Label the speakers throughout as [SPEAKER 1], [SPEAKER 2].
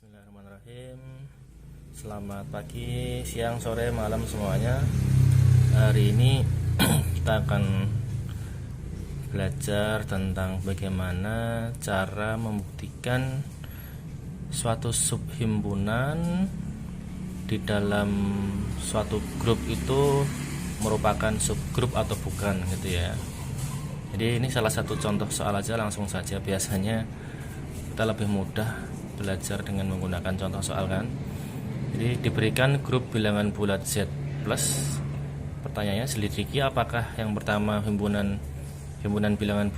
[SPEAKER 1] Bismillahirrahmanirrahim. Selamat pagi, siang, sore, malam semuanya. Hari ini kita akan belajar tentang bagaimana cara membuktikan suatu subhimpunan di dalam suatu grup itu merupakan subgrup atau bukan gitu ya. Jadi ini salah satu contoh soal aja, langsung saja. Biasanya kita lebih mudah belajar dengan menggunakan contoh soal kan. Jadi diberikan grup bilangan bulat Z plus. Pertanyaannya, selidiki apakah yang pertama himpunan bilangan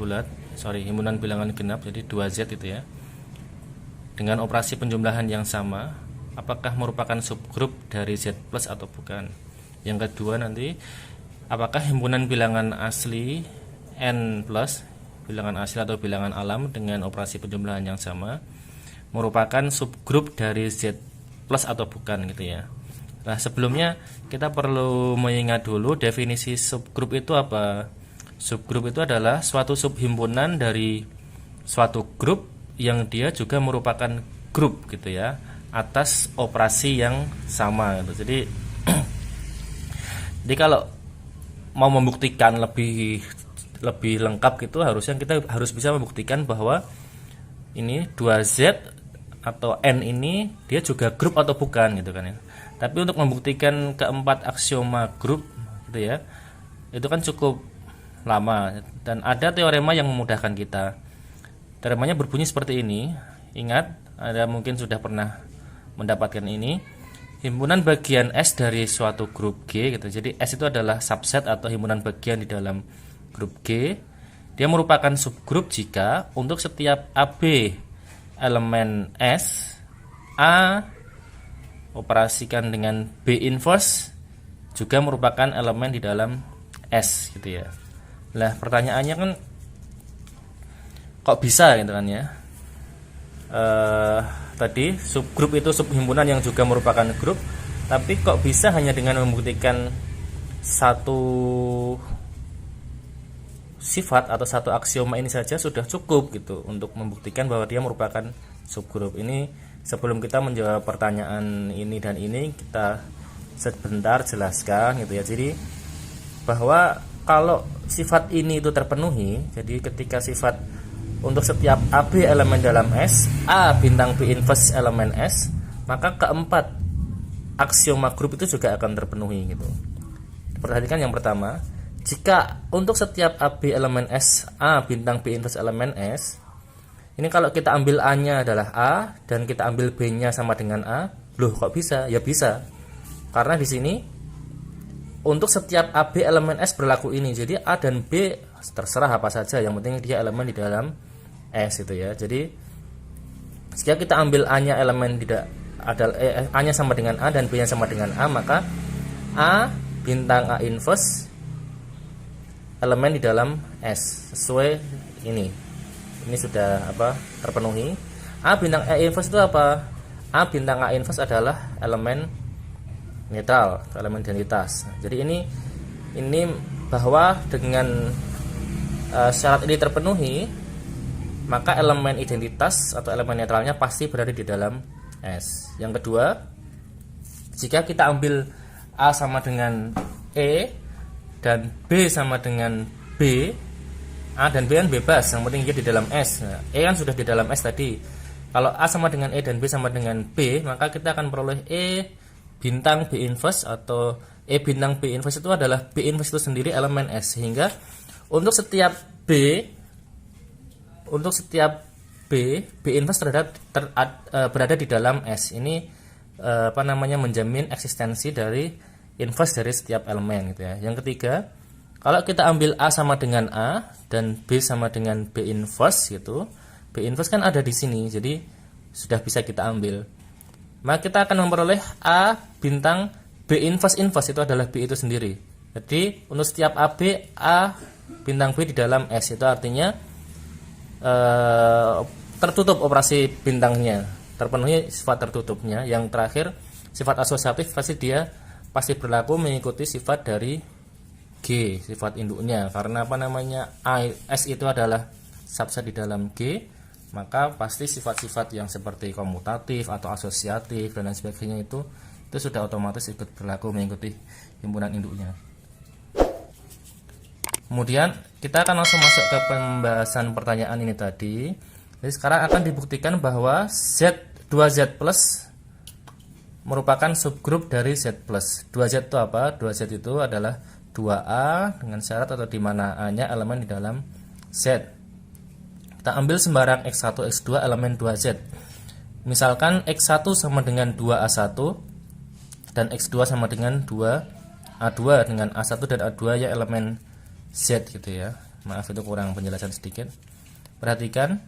[SPEAKER 1] genap, jadi 2Z itu ya, dengan operasi penjumlahan yang sama, apakah merupakan subgrup dari Z plus atau bukan. Yang kedua nanti, apakah himpunan bilangan asli N plus, bilangan asli atau bilangan alam dengan operasi penjumlahan yang sama, merupakan subgrup dari Z plus atau bukan gitu ya. Nah, sebelumnya kita perlu mengingat dulu definisi subgrup itu apa. Subgrup itu adalah suatu subhimpunan dari suatu grup yang dia juga merupakan grup gitu ya, atas operasi yang sama gitu. Jadi kalau mau membuktikan lebih lengkap gitu, harusnya kita harus bisa membuktikan bahwa ini 2Z atau N ini dia juga grup atau bukan gitu kan ya. Tapi untuk membuktikan keempat aksioma grup gitu ya, itu kan cukup lama dan ada teorema yang memudahkan kita. Teoremanya berbunyi seperti ini. Ingat, Anda mungkin sudah pernah mendapatkan ini. Himpunan bagian S dari suatu grup G gitu. Jadi S itu adalah subset atau himpunan bagian di dalam grup G. Dia merupakan subgrup jika untuk setiap AB elemen S, A operasikan dengan B inverse juga merupakan elemen di dalam S gitu ya. Lah pertanyaannya kan kok bisa gitu kan ya. Tadi subgrup itu subhimpunan yang juga merupakan grup, tapi kok bisa hanya dengan membuktikan satu sifat atau satu aksioma ini saja sudah cukup gitu untuk membuktikan bahwa dia merupakan subgrup. Ini sebelum kita menjawab pertanyaan ini dan ini, kita sebentar jelaskan gitu ya. Jadi bahwa kalau sifat ini itu terpenuhi, jadi ketika sifat untuk setiap AB elemen dalam S, A bintang B inverse elemen S, maka keempat aksioma grup itu juga akan terpenuhi gitu. Perhatikan yang pertama, jika untuk setiap AB elemen S, A bintang B inverse elemen S, ini kalau kita ambil A-nya adalah A dan kita ambil B-nya sama dengan A, loh kok bisa? Ya bisa. Karena di sini untuk setiap AB elemen S berlaku ini. Jadi A dan B terserah apa saja, yang penting dia elemen di dalam S itu ya. Jadi jika kita ambil A-nya elemen tidak ada A-nya sama dengan A dan B-nya sama dengan A, maka A bintang A inverse elemen di dalam S sesuai ini. Ini sudah terpenuhi. A bintang A inverse itu apa? A bintang A inverse adalah elemen netral, elemen identitas. Jadi ini bahwa dengan syarat ini terpenuhi, maka elemen identitas atau elemen netralnya pasti berada di dalam S. Yang kedua, jika kita ambil A sama dengan E dan B sama dengan B, A dan B kan bebas, yang penting dia di dalam S. Nah, E kan sudah di dalam S tadi. Kalau A sama dengan E dan B sama dengan B, maka kita akan peroleh E bintang B inverse, atau E bintang B inverse itu adalah B inverse itu sendiri elemen S. Sehingga untuk setiap B B inverse berada di dalam S. Ini menjamin eksistensi dari inverse dari setiap elemen gitu ya. Yang ketiga, kalau kita ambil A sama dengan A dan B sama dengan B inverse gitu, B inverse kan ada di sini, jadi sudah bisa kita ambil. Maka kita akan memperoleh A bintang B inverse itu adalah B itu sendiri. Jadi untuk setiap AB, A bintang B di dalam S, itu artinya tertutup operasi bintangnya, terpenuhi sifat tertutupnya. Yang terakhir, sifat asosiatif pasti berlaku mengikuti sifat dari G, sifat induknya, karena S itu adalah subset di dalam G, maka pasti sifat-sifat yang seperti komutatif atau asosiatif dan lain sebagainya itu sudah otomatis ikut berlaku mengikuti himpunan induknya. Kemudian kita akan langsung masuk ke pembahasan pertanyaan ini tadi. Jadi sekarang akan dibuktikan bahwa Z2Z plus merupakan subgrup dari Z plus. 2Z itu apa? 2Z itu adalah 2A dengan syarat atau di mana A-nya elemen di dalam Z. Kita ambil sembarang X1, X2 elemen 2Z. Misalkan X1 sama dengan 2A1 dan X2 sama dengan 2A2 dengan A1 dan A2 ya elemen Z gitu ya. Maaf itu kurang penjelasan sedikit. Perhatikan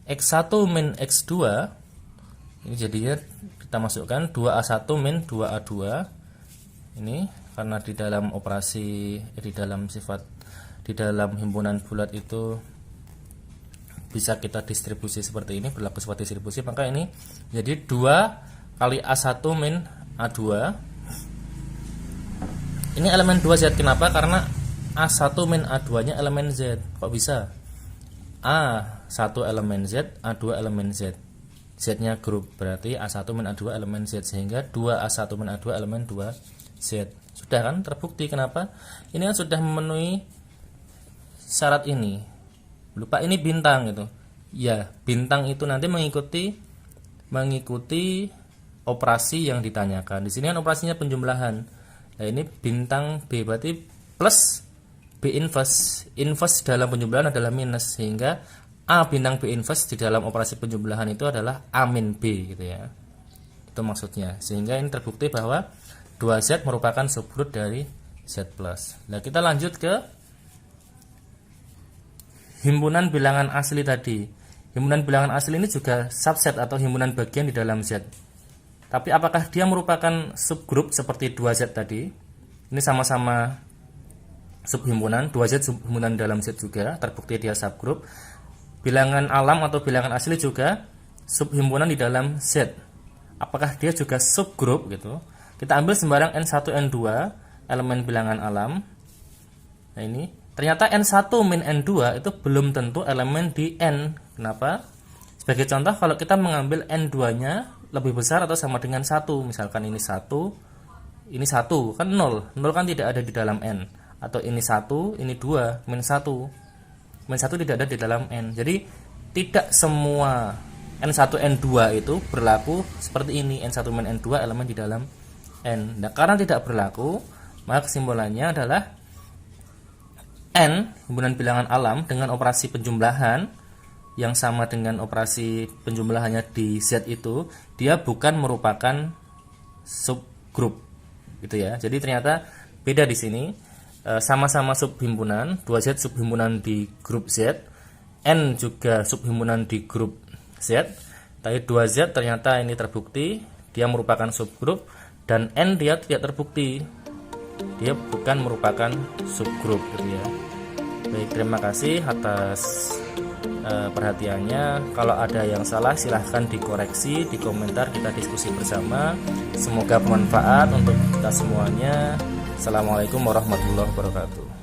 [SPEAKER 1] X1 min X2 ini jadinya kita masukkan 2A1 min 2A2. Ini karena di dalam operasi di dalam himpunan bulat itu bisa kita distribusi seperti ini, berlaku sifat distribusi, maka ini jadi 2 kali A1 min A2. Ini elemen 2Z. Kenapa? Karena A1 min A2 nya elemen Z. Kok bisa? A1 elemen Z, A2 elemen Z. Z nya grup, berarti A1 min A2 elemen Z, sehingga 2A1 min A2 elemen 2Z. Sudah kan terbukti. Kenapa? Ini kan sudah memenuhi syarat ini. Lupa ini bintang gitu. Ya, bintang itu nanti mengikuti operasi yang ditanyakan. Di sini kan operasinya penjumlahan. Nah, ini bintang B berarti plus B inverse. Inverse dalam penjumlahan adalah minus, sehingga A bintang B inverse di dalam operasi penjumlahan itu adalah A min B gitu ya. Itu maksudnya. Sehingga ini terbukti bahwa 2Z merupakan subgrup dari Z+. Nah, kita lanjut ke himpunan bilangan asli tadi. Himpunan bilangan asli ini juga subset atau himpunan bagian di dalam Z. Tapi apakah dia merupakan subgrup seperti 2Z tadi? Ini sama-sama subhimpunan, 2Z subhimpunan dalam Z juga, terbukti dia subgrup. Bilangan alam atau bilangan asli juga subhimpunan di dalam Z. Apakah dia juga subgrup gitu? Kita ambil sembarang N1, N2 elemen bilangan alam. Nah, ini ternyata N1 min N2 itu belum tentu elemen di N. Kenapa? Sebagai contoh, kalau kita mengambil N2-nya lebih besar atau sama dengan 1, misalkan ini 1, ini 1, kan 0. 0 kan tidak ada di dalam N. Atau ini 1, ini 2, min 1. Min 1 tidak ada di dalam N. Jadi tidak semua N1, N2 itu berlaku seperti ini. N1 min N2 elemen di dalam N. Nah, karena tidak berlaku, maka kesimpulannya adalah N, himpunan bilangan alam dengan operasi penjumlahan yang sama dengan operasi penjumlahannya di Z itu, dia bukan merupakan subgrup gitu ya. Jadi ternyata beda di sini. Sama-sama subhimpunan, 2Z subhimpunan di grup Z, N juga subhimpunan di grup Z. Tapi 2Z ternyata ini terbukti dia merupakan subgrup, dan N dia tidak terbukti. Dia bukan merupakan subgrup gitu ya. Baik, terima kasih atas perhatiannya. Kalau ada yang salah silahkan dikoreksi di komentar, kita diskusi bersama. Semoga bermanfaat untuk kita semuanya. Assalamualaikum warahmatullahi wabarakatuh.